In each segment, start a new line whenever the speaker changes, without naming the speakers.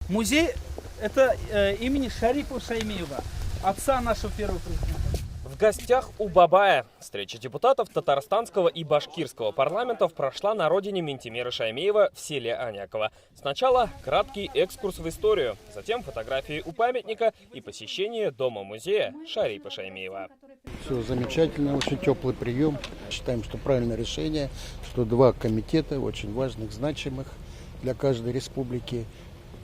Музей это имени Шарипа Шаймиева, отца нашего первого президента.
В гостях у Бабая. Встреча депутатов татарстанского и башкирского парламентов прошла на родине Минтимира Шаймиева в селе Аняково. Сначала краткий экскурс в историю, затем фотографии у памятника и посещение дома-музея Шарипа Шаймиева.
Все замечательно, очень теплый прием. Считаем, что правильное решение, что два комитета очень важных, значимых для каждой республики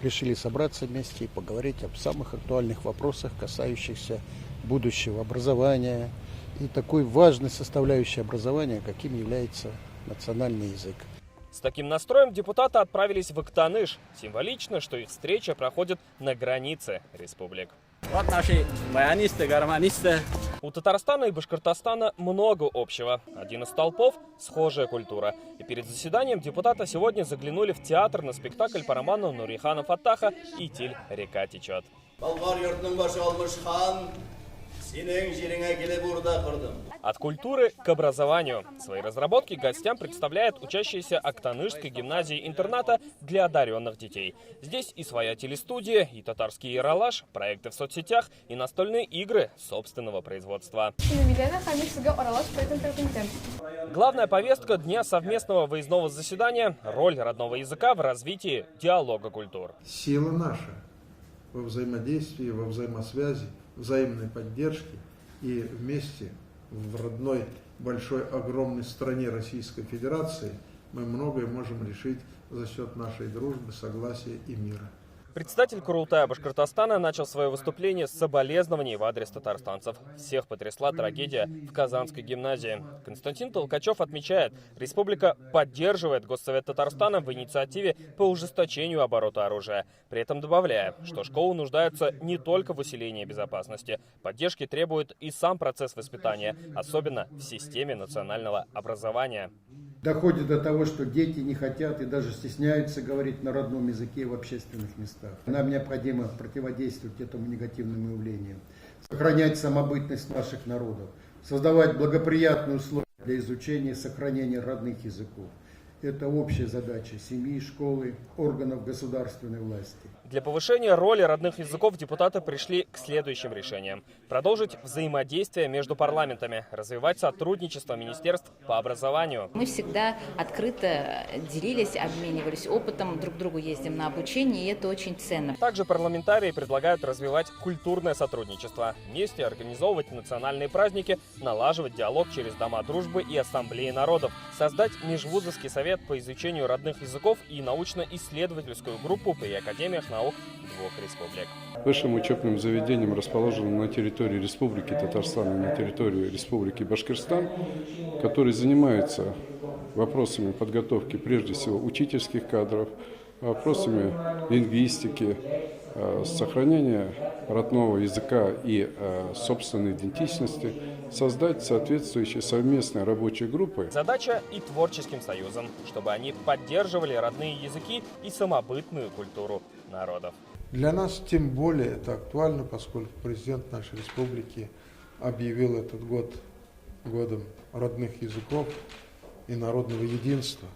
решили собраться вместе и поговорить об самых актуальных вопросах, касающихся будущего образования и такой важной составляющей образования, каким является национальный язык.
С таким настроем депутаты отправились в Актаныш. Символично, что их встреча проходит на границе республик.
Вот наши баянисты, гармонисты.
У Татарстана и Башкортостана много общего. Один из столпов – схожая культура. И перед заседанием депутаты сегодня заглянули в театр на спектакль по роману Нурихана Фаттаха «Итиль, река течет». От культуры к образованию. Свои разработки гостям представляет учащиеся Актанышской гимназии-интерната для одаренных детей. Здесь и своя телестудия, и татарский яралаш, проекты в соцсетях, и настольные игры собственного производства. Главная повестка дня совместного выездного заседания – роль родного языка в развитии диалога культур.
Сила наша во взаимодействии, во взаимосвязи, взаимной поддержке и вместе в родной большой огромной стране Российской Федерации мы многое можем решить за счет нашей дружбы, согласия и мира.
Председатель Курултая Башкортостана начал свое выступление с соболезнований в адрес татарстанцев. Всех потрясла трагедия в Казанской гимназии. Константин Толкачев отмечает, республика поддерживает Госсовет Татарстана в инициативе по ужесточению оборота оружия. При этом добавляя, что школы нуждаются не только в усилении безопасности. Поддержки требует и сам процесс воспитания, особенно в системе национального образования.
Доходит до того, что дети не хотят и даже стесняются говорить на родном языке в общественных местах. Нам необходимо противодействовать этому негативному явлению, сохранять самобытность наших народов, создавать благоприятные условия для изучения и сохранения родных языков. Это общая задача семьи, школы, органов государственной власти.
Для повышения роли родных языков депутаты пришли к следующим решениям. Продолжить взаимодействие между парламентами, развивать сотрудничество министерств по образованию.
Мы всегда открыто делились, обменивались опытом, друг к другу ездим на обучение, и это очень ценно.
Также парламентарии предлагают развивать культурное сотрудничество, вместе организовывать национальные праздники, налаживать диалог через дома дружбы и ассамблеи народов, создать межвузовский совет по изучению родных языков и научно-исследовательскую группу при академиях наук двух республик.
Высшим учебным заведением, расположенным на территории Республики Татарстан и на территории Республики Башкортостан, который занимается вопросами подготовки прежде всего учительских кадров, вопросами лингвистики, сохранения родного языка и собственной идентичности, создать соответствующие совместные рабочие группы.
Задача и творческим союзам, чтобы они поддерживали родные языки и самобытную культуру народов.
Для нас тем более это актуально, поскольку президент нашей республики объявил этот год годом родных языков и народного единства.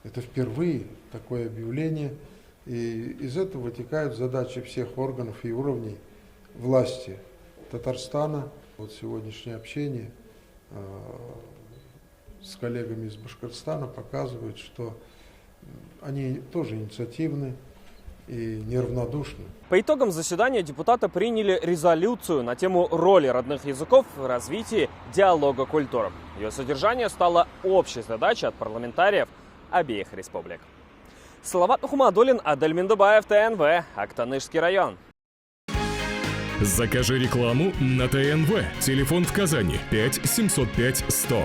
Это впервые такое объявление, и из этого вытекают задачи всех органов и уровней власти Татарстана. Вот сегодняшнее общение с коллегами из Башкортостана показывает, что они тоже инициативны и неравнодушны.
По итогам заседания депутаты приняли резолюцию на тему роли родных языков в развитии диалога культур. Ее содержание стало общей задачей от парламентариев обеих республик. Салават Ухмадуллин, Адель Миндубаев, ТНВ, Актанышский район.
Закажи рекламу на ТНВ. Телефон в Казани 5 705 100.